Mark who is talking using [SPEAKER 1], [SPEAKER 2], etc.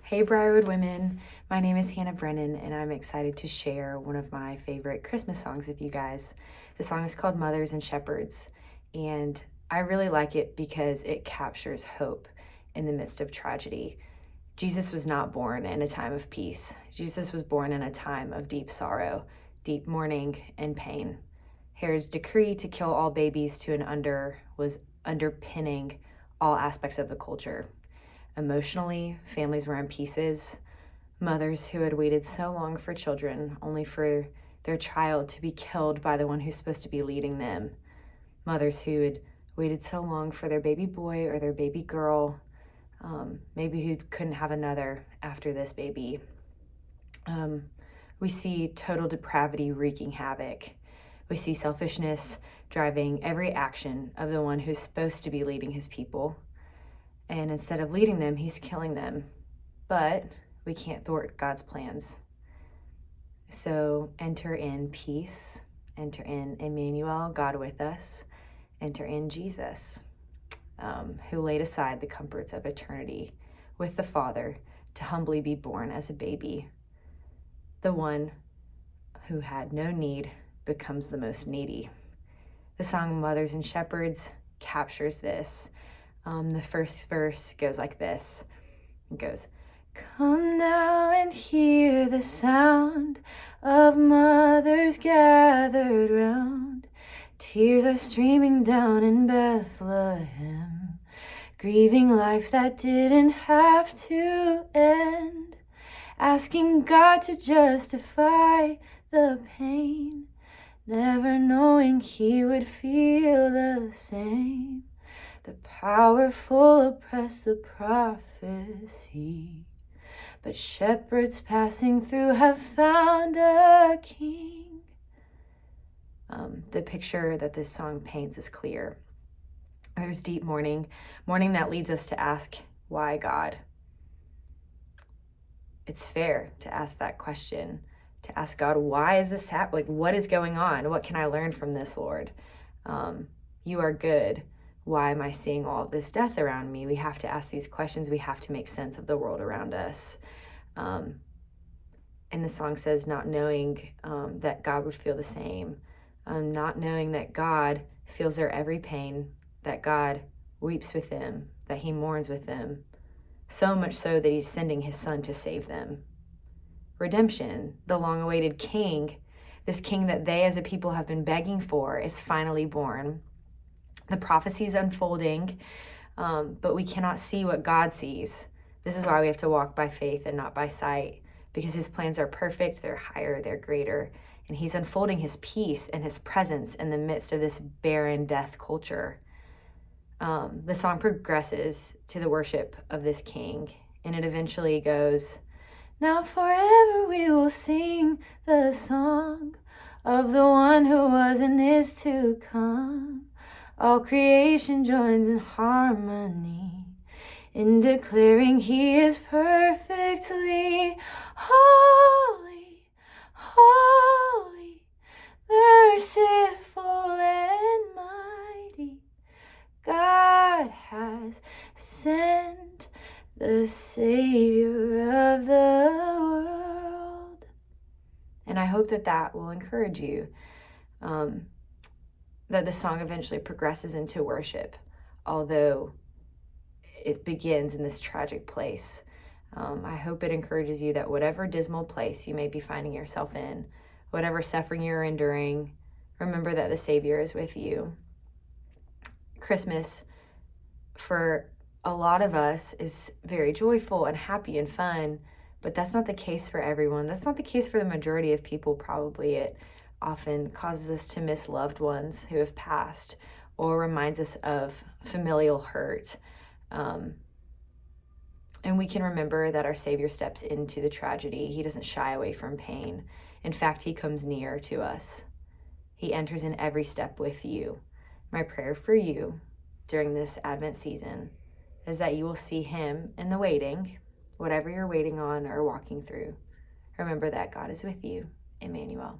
[SPEAKER 1] Hey Briarwood women, my name is Brennan and I'm excited to share one of my favorite Christmas songs with you guys. The song is called Mothers and Shepherds, and I really like it because it captures hope in the midst of tragedy. Jesus was not born in a time of peace. Jesus was born in a time of deep sorrow, deep mourning, and pain. Herod's decree to kill all babies to and under was underpinning all aspects of the culture. Emotionally, families were in pieces. Mothers who had waited so long for children, only for their child to be killed by the one who's supposed to be leading them. Mothers who had waited so long for their baby boy or their baby girl, maybe who couldn't have another after this baby. We see total depravity wreaking havoc. We see selfishness driving every action of the one who's supposed to be leading his people. And instead of leading them, he's killing them. But we can't thwart God's plans. So enter in peace, enter in Emmanuel, God with us, enter in Jesus, who laid aside the comforts of eternity with the Father to humbly be born as a baby. The one who had no need becomes the most needy. The song Mothers and Shepherds captures this. The first verse goes like this. It goes, "Come now and hear the sound of mothers gathered round. Tears are streaming down in Bethlehem, grieving life that didn't have to end, asking God to justify the pain, never knowing he would feel the same. The powerful oppress the prophecy, but shepherds passing through have found a king." The picture that this song paints is clear. There's deep mourning that leads us to ask, why God? It's fair to ask that question, to ask God, why is this happening? Like, what is going on? What can I learn from this, Lord? You are good. Why am I seeing all of this death around me? We have to ask these questions. We have to make sense of the world around us. And the song says, not knowing that God would feel the same, not knowing that God feels their every pain, that God weeps with them, that he mourns with them, so much so that he's sending his son to save them. Redemption, the long-awaited king, this king that they as a people have been begging for, is finally born. The prophecy is unfolding, but we cannot see what God sees. This is why we have to walk by faith and not by sight, because his plans are perfect, they're higher, they're greater, and he's unfolding his peace and his presence in the midst of this barren death culture. The song progresses to the worship of this king, and it eventually goes, "Now forever we will sing the song of the one who was and is to come. All creation joins in harmony in declaring he is perfectly holy, holy, merciful and mighty. God has sent the Savior of the world." And I hope that will encourage you. That the song eventually progresses into worship, although it begins in this tragic place. I hope it encourages you that whatever dismal place you may be finding yourself in, whatever suffering you're enduring, remember that the Savior is with you. Christmas, for a lot of us, is very joyful and happy and fun, but that's not the case for everyone. That's not the case for the majority of people, probably. It often causes us to miss loved ones who have passed, or reminds us of familial hurt. And we can remember that our Savior steps into the tragedy. He doesn't shy away from pain. In fact, he comes near to us. He enters in every step with you. My prayer for you during this Advent season is that you will see him in the waiting, whatever you're waiting on or walking through. Remember that God is with you, Emmanuel.